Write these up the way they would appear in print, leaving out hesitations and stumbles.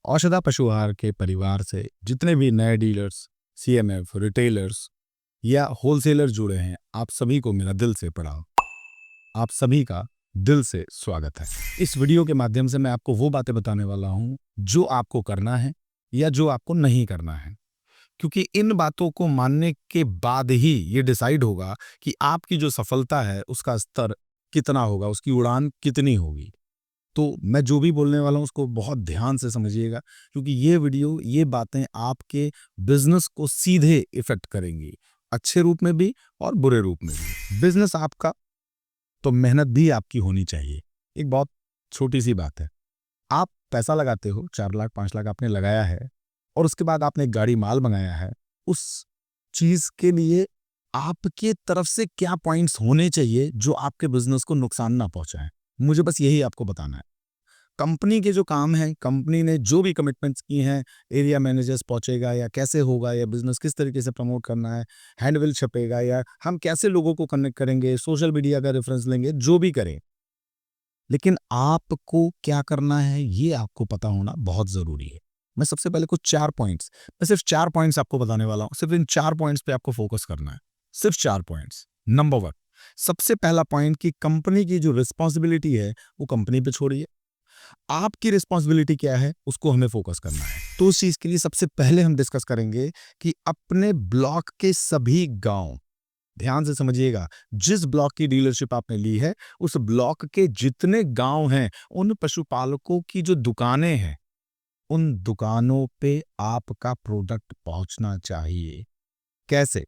औषधा पशु आहार के परिवार से जितने भी नए डीलर्स, सीएमएफ, रिटेलर्स या होलसेलर जुड़े हैं, आप सभी को मेरा दिल से प्रणाम। आप सभी का दिल से स्वागत है। इस वीडियो के माध्यम से मैं आपको वो बातें बताने वाला हूं जो आपको करना है या जो आपको नहीं करना है, क्योंकि इन बातों को मानने के बाद ही ये डिसाइड होगा कि आपकी जो सफलता है उसका स्तर कितना होगा, उसकी उड़ान कितनी होगी। तो मैं जो भी बोलने वाला हूँ उसको बहुत ध्यान से समझिएगा, क्योंकि ये वीडियो, ये बातें आपके बिजनेस को सीधे इफेक्ट करेंगी, अच्छे रूप में भी और बुरे रूप में भी। बिजनेस आपका तो मेहनत भी आपकी होनी चाहिए। एक बहुत छोटी सी बात है, आप पैसा लगाते हो, 4 लाख 5 लाख आपने लगाया है और उसके बाद आपने एक गाड़ी माल मंगाया है। उस चीज के लिए आपके तरफ से क्या पॉइंट्स होने चाहिए जो आपके बिजनेस को नुकसान ना पहुंचाएं। मुझे बस यही आपको बताना है। कंपनी के जो काम है, कंपनी ने जो भी कमिटमेंट्स की हैं, एरिया मैनेजर्स पहुंचेगा या कैसे होगा, या बिजनेस किस तरीके से प्रमोट करना है, हैंडबिल छपेगा या हम कैसे लोगों को कनेक्ट करेंगे, सोशल मीडिया का रेफरेंस लेंगे, जो भी करें, लेकिन आपको क्या करना है ये आपको पता होना बहुत जरूरी है। मैं सबसे पहले कुछ 4 पॉइंट्स, मैं सिर्फ 4 पॉइंट्स आपको बताने वाला हूं। सिर्फ इन 4 पॉइंट्स पे आपको फोकस करना है, सिर्फ 4 पॉइंट्स। नंबर 1, सबसे पहला पॉइंट कि कंपनी की जो रिस्पॉन्सिबिलिटी है वो कंपनी पे छोड़िए। आपकी रिस्पॉन्सिबिलिटी क्या है उसको हमें फोकस करना है। तो उस चीज के लिए सबसे पहले हम डिस्कस करेंगे कि अपने ब्लॉक के सभी गांव, ध्यान से समझिएगा, जिस ब्लॉक की डीलरशिप आपने ली है उस ब्लॉक के जितने गांव हैं, उन पशुपालकों की जो दुकानें हैं, उन दुकानों पे आपका प्रोडक्ट पहुंचना चाहिए। कैसे?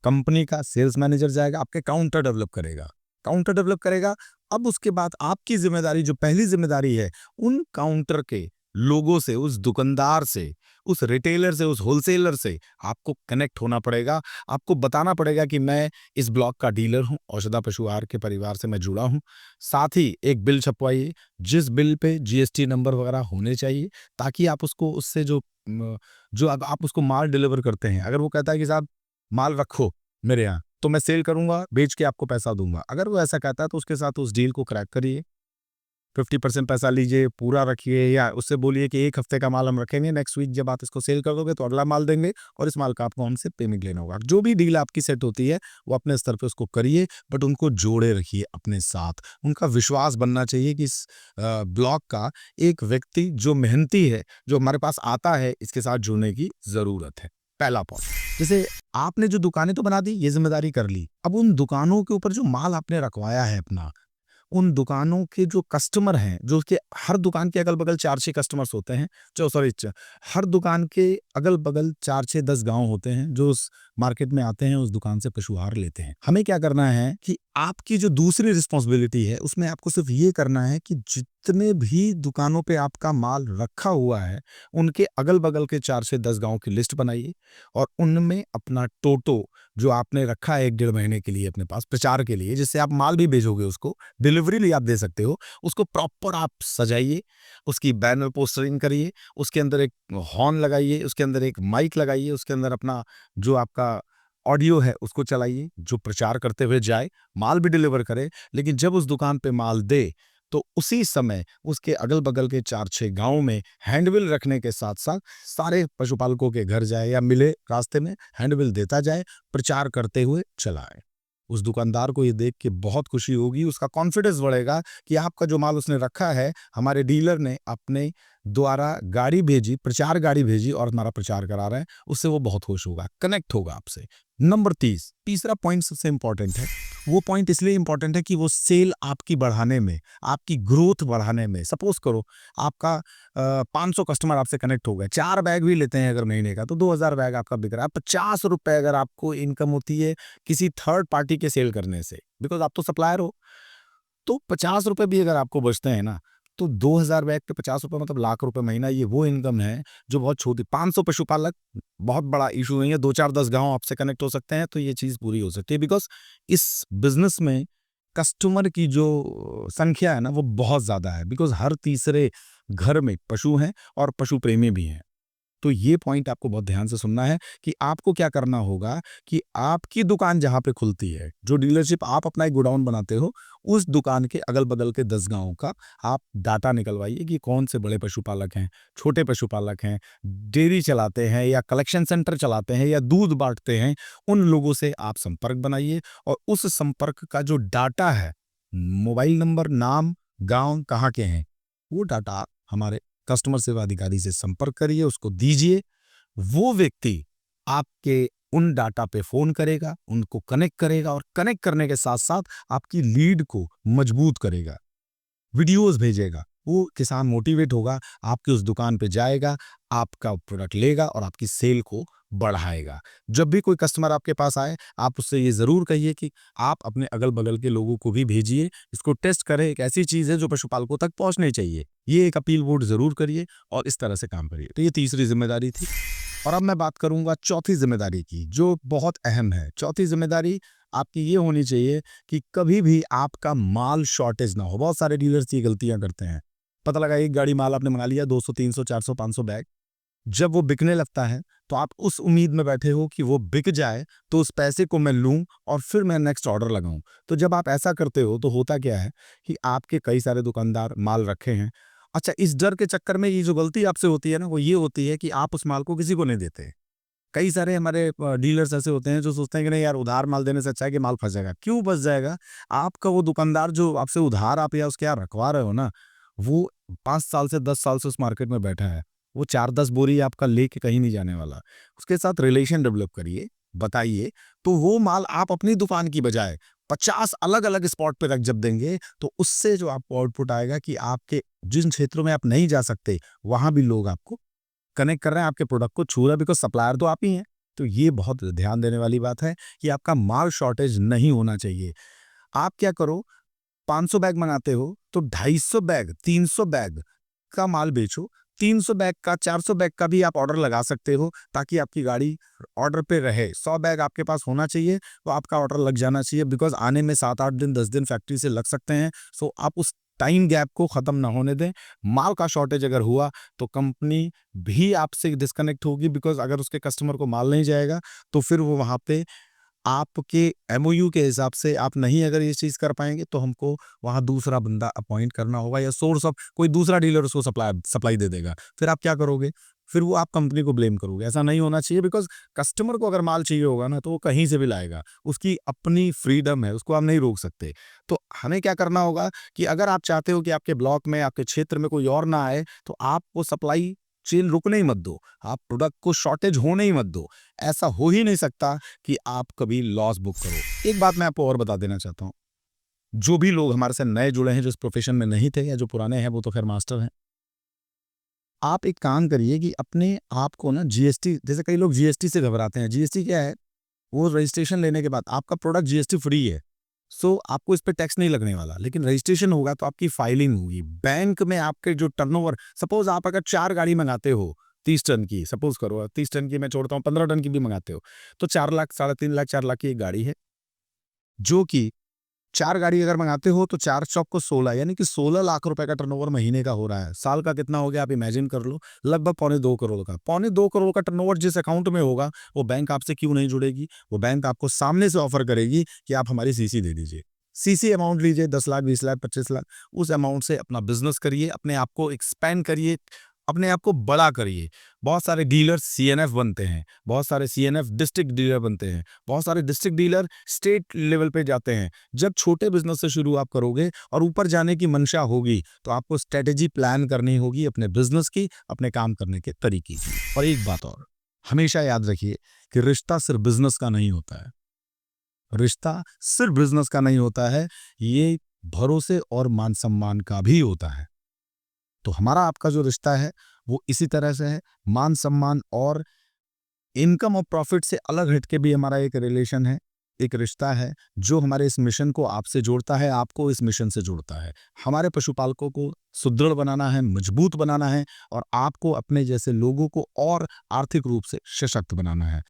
कंपनी का सेल्स मैनेजर जाएगा, आपके काउंटर डेवलप करेगा, काउंटर डेवलप करेगा। अब उसके बाद आपकी जिम्मेदारी, जो पहली जिम्मेदारी है, उन काउंटर के लोगों से, उस दुकानदार से, उस रिटेलर से, उस होलसेलर से आपको कनेक्ट होना पड़ेगा। आपको बताना पड़ेगा कि मैं इस ब्लॉक का डीलर हूं, औषधा पशु आहार के परिवार से मैं जुड़ा हूं। साथ ही एक बिल छपवाइए, जिस बिल पे जीएसटी नंबर वगैरह होने चाहिए, ताकि आप उसको, उससे जो अब आप उसको माल डिलीवर करते हैं, अगर वो कहता है कि साहब माल रखो मेरे यहाँ, तो मैं सेल करूंगा, बेच के आपको पैसा दूंगा। अगर वो ऐसा कहता है तो उसके साथ उस डील को क्रैक करिए, 50% पैसा लीजिए, पूरा रखिए, या उससे बोलिए कि 1 हफ्ते का माल हम रखेंगे, नेक्स्ट वीक जब आप इसको सेल कर दोगे तो अगला माल देंगे और इस माल का आपको हमसे पेमेंट लेना होगा। जो भी डील आपकी सेट होती है वो अपने स्तर पे उसको करिए, बट उनको जोड़े रखिए अपने साथ। उनका विश्वास बनना चाहिए कि इस ब्लॉक का एक व्यक्ति जो मेहनती है, जो हमारे पास आता है, इसके साथ जुड़ने की जरूरत है। पहला पॉइंट। जैसे आपने जो दुकानें तो बना दी, ये जिम्मेदारी कर ली, अब उन दुकानों के ऊपर जो माल आपने रखवाया है अपना, उन दुकानों के जो कस्टमर हैं, जो उसके हर दुकान के अगल-बगल 4-6 कस्टमर्स होते हैं, जो सॉरी च हर दुकान के अगल-बगल 4-6-10 गाँव होते हैं, जो उस मार्केट में आते हैं, उस दुकान से पशु आहार लेते हैं। हमें क्या करना है कि आपकी जो दूसरी रिस्पॉन्सिबिलिटी है, उसमें आपको सिर्फ ये करना है कि जितने भी दुकानों पे आपका माल रखा हुआ है, उनके अगल-बगल के 4 से 10 गाँव की लिस्ट बनाइए और उनमें अपना टोटो जो आपने रखा है 1 डेढ़ महीने के लिए अपने पास प्रचार के लिए, जिससे आप माल भी भेजोगे उसको, डिलीवरी लिए आप दे सकते हो, उसको प्रॉपर आप सजाइए, उसकी बैनर पोस्टरिंग करिए, उसके अंदर एक हॉर्न लगाइए, उसके अंदर एक माइक लगाइए, उसके अंदर अपना जो आपका ऑडियो है उसको चलाइए, जो प्रचार करते हुए जाए, माल भी डिलीवर करे, लेकिन जब उस दुकान पे माल दे तो उसी समय उसके अगल-बगल के 4-6 गाँव में हैंडबिल रखने के साथ-साथ सारे पशुपालकों के घर जाए या मिले रास्ते में, हैंडबिल देता जाए, प्रचार करते हुए चला आए। उस दुकानदार को ये देख के बहुत खुशी होगी, उसका कॉन्फिडेंस बढ़ेगा कि आपका जो माल उसने रखा है, हमारे डीलर ने अपने द्वारा गाड़ी भेजी, प्रचार गाड़ी भेजी और हमारा प्रचार करा रहे हैं, उससे वो बहुत खुश होगा, कनेक्ट होगा आपसे। नंबर 30, तीसरा पॉइंट सबसे इंपॉर्टेंट है। वो पॉइंट इसलिए इंपॉर्टेंट है कि वो सेल आपकी बढ़ाने में, आपकी ग्रोथ बढ़ाने में, सपोज करो आपका 500 कस्टमर आपसे कनेक्ट हो गए, 4 बैग भी लेते हैं अगर महीने का, तो 2000 बैग आपका बिक रहा है। 50 रुपए अगर आपको इनकम होती है किसी थर्ड पार्टी के सेल करने से, बिकॉज आप तो सप्लायर हो, तो 50 रुपए भी अगर आपको बचते हैं ना, तो 2000 बैग पे 50 रुपए मतलब लाख रुपए महीना। ये वो इनकम है जो बहुत छोटी, 500 पशुपालक बहुत बड़ा इशू नहीं है, 2-4-10 गांव आपसे कनेक्ट हो सकते हैं, तो ये चीज पूरी हो सकती है। बिकॉज इस बिजनेस में कस्टमर की जो संख्या है ना वो बहुत ज्यादा है, बिकॉज हर तीसरे घर में पशु हैं और पशु प्रेमी भी हैं। तो ये पॉइंट आपको बहुत ध्यान से सुनना है कि आपको क्या करना होगा कि आपकी दुकान जहाँ पे खुलती है, जो डीलरशिप आप अपना एक गोडाउन बनाते हो, उस दुकान के अगल-बगल के 10 गाँव का आप डाटा निकलवाइए कि कौन से बड़े पशुपालक हैं, छोटे पशुपालक हैं, डेयरी चलाते हैं या कलेक्शन सेंटर चलाते हैं या दूध बाँटते हैं, उन लोगों से आप संपर्क बनाइए और उस संपर्क का जो डाटा है, मोबाइल नंबर, नाम, गाँव कहाँ के हैं, वो डाटा आप हमारे कस्टमर सेवा अधिकारी से संपर्क करिए, उसको दीजिए। वो व्यक्ति आपके उन डाटा पे फ़ोन करेगा, उनको कनेक्ट करेगा और कनेक्ट करने के साथ-साथ आपकी लीड को मजबूत करेगा। वीडियोस भेजेगा, वो किसान मोटिवेट होगा, आपकी उस दुकान पे जाएगा, आपका प्रोडक्ट लेगा और आपकी सेल को बढ़ाएगा। जब भी कोई कस्टमर आपके पास आए, आप उससे ये ज़रूर कहिए कि आप अपने अगल-बगल के लोगों को भी भेजिए, इसको टेस्ट करें, एक ऐसी चीज़ है जो पशुपालकों तक पहुँचनी चाहिए। ये एक अपील वोट ज़रूर करिए और इस तरह से काम करिए। तो ये तीसरी ज़िम्मेदारी थी और अब मैं बात करूँगा चौथी ज़िम्मेदारी की, जो बहुत अहम है। चौथी ज़िम्मेदारी आपकी ये होनी चाहिए कि कभी भी आपका माल शॉर्टेज ना हो। बहुत सारे डीलर्स ये गलतियां करते हैं। पता लगा एक गाड़ी माल आपने मंगा लिया, 200 300 400 500 बैग। जब वो बिकने लगता है तो आप उस उम्मीद में बैठे हो कि वो बिक जाए तो उस पैसे को मैं लूं और फिर मैं नेक्स्ट ऑर्डर लगाऊं। तो जब आप ऐसा करते हो तो होता क्या है कि आपके कई सारे दुकानदार माल रखे हैं। अच्छा, इस डर के चक्कर में ये जो गलती आपसे होती है ना, वो ये होती है कि आप उस माल को किसी को नहीं देते। कई सारे हमारे डीलर्स ऐसे होते हैं जो सोचते हैं कि नहीं यार, उधार माल देने से अच्छा है कि माल फंस जाएगा। क्यों फंस जाएगा? आपका वो दुकानदार जो आपसे उधार आप या उसके यहाँ रखवा रहे हो ना, वो 5 साल से 10 साल से उस मार्केट में बैठा है। वो 4-10 बोरी आपका लेके कहीं नहीं जाने वाला। उसके साथ रिलेशन डेवलप करिए, बताइए, तो वो माल आप अपनी दुकान की बजाय 50 अलग-अलग स्पॉट पे रख जब देंगे, तो उससे जो आपको आउटपुट आएगा कि आपके जिन क्षेत्रों में आप नहीं जा सकते, वहाँ भी लोग आपको कनेक्ट कर रहे हैं, आपके प्रोडक्ट को छू रहे हैं, बिकॉज़ सप्लायर तो आप ही हैं। तो ये बहुत ध्यान देने वाली बात है कि आपका माल शॉर्टेज नहीं होना चाहिए। आप क्या करो, 500 बैग मँगाते हो, तो 250 बैग, 300 बैग का माल बेचो। 300 बैग का, 400 बैग का भी आप ऑर्डर लगा सकते हो, ताकि आपकी गाड़ी ऑर्डर पे रहे। 100 बैग आपके पास होना चाहिए, तो आपका ऑर्डर लग जाना चाहिए, बिकॉज़ आने में 7-8 दिन, 10 दिन फैक्ट्री से लग सकते हैं। सो आप उस टाइम गैप को ख़त्म ना होने दें। माल का शॉर्टेज अगर हुआ, तो कंपनी भी आपसे डिस्कनेक्ट होगी, बिकॉज़ अगर उसके कस्टमर को माल नहीं जाएगा, तो फिर वो वहाँ पे आपके एमओयू के हिसाब से आप नहीं अगर ये चीज़ कर पाएँगे, तो हमको वहाँ दूसरा बंदा अपॉइंट करना होगा या सोर्स ऑफ कोई दूसरा डीलर उसको सप्लाई दे देगा। फिर आप क्या करोगे? फिर वो आप कंपनी को ब्लेम करोगे। ऐसा नहीं होना चाहिए, बिकॉज़ कस्टमर को अगर माल चाहिए होगा ना, तो वो कहीं से भी लाएगा। उसकी अपनी फ्रीडम है, उसको आप नहीं रोक सकते। तो हमें क्या करना होगा कि अगर आप चाहते हो कि आपके ब्लॉक में, आपके क्षेत्र में कोई और ना आए, तो आप वो सप्लाई चेन रुकने ही मत दो। आप प्रोडक्ट को शॉर्टेज होने ही मत दो। ऐसा हो ही नहीं सकता कि आप कभी लॉस बुक करो। एक बात मैं आपको और बता देना चाहता हूँ, जो भी लोग हमारे साथ नए जुड़े हैं, जो इस प्रोफ़ेशन में नहीं थे या जो पुराने हैं, वो तो ख़ैर मास्टर हैं। आप एक काम करिए कि अपने आप को ना जीएसटी, जैसे कई लोग जीएसटी से घबराते हैं। जीएसटी क्या है? वो रजिस्ट्रेशन लेने के बाद आपका प्रोडक्ट जीएसटी फ्री है। सो आपको इस पे टैक्स नहीं लगने वाला, लेकिन रजिस्ट्रेशन होगा तो आपकी फाइलिंग होगी। बैंक में आपके जो टर्नओवर, सपोज़ आप अगर 4 गाड़ी मँगाते हो 30 टन की, सपोज़ करो 30 टन की मैं छोड़ता हूँ, 15 टन की भी मँगाते हो, तो 4 लाख, साढ़े 3 लाख, 4 लाख की एक गाड़ी है, जो कि 4 गाड़ी अगर मँगाते हो तो 4 चौक को 16, यानी कि 16 लाख रुपए का टर्नओवर महीने का हो रहा है। साल का कितना हो गया आप इमेजिन कर लो, लगभग पौने 2 करोड़ का। पौने 2 करोड़ का टर्नओवर जिस अकाउंट में होगा, वो बैंक आपसे क्यों नहीं जुड़ेगी? वो बैंक आपको सामने से ऑफ़र करेगी कि आप हमारी सीसी दे दीजिए। सीसी अमाउंट लीजिए, 10 लाख, 20 लाख, 25 लाख, उस अमाउंट से अपना बिज़नेस करिए, अपने आप को एक्सपैंड करिए, अपने आप को बड़ा करिए। बहुत सारे डीलर सीएनएफ बनते हैं, बहुत सारे सीएनएफ डिस्ट्रिक्ट डीलर बनते हैं, बहुत सारे डिस्ट्रिक्ट डीलर स्टेट लेवल पे जाते हैं। जब छोटे बिज़नेस से शुरू आप करोगे और ऊपर जाने की मंशा होगी, तो आपको स्ट्रैटेजी प्लान करनी होगी अपने बिज़नेस की, अपने काम करने के तरीके की। और एक बात और, हमेशा याद रखिए कि रिश्ता सिर्फ़ बिज़नेस का नहीं होता है। रिश्ता सिर्फ़ बिज़नेस का नहीं होता है, ये भरोसे और मान-सम्मान का भी होता है। तो हमारा आपका जो रिश्ता है, वो इसी तरह से है, मान-सम्मान और इनकम और प्रॉफ़िट से अलग हट के भी हमारा एक रिलेशन है, एक रिश्ता है, जो हमारे इस मिशन को आपसे जोड़ता है, आपको इस मिशन से जोड़ता है। हमारे पशुपालकों को सुदृढ़ बनाना है, मजबूत बनाना है और आपको अपने जैसे लोगों को और आर्थिक रूप से सशक्त बनाना है।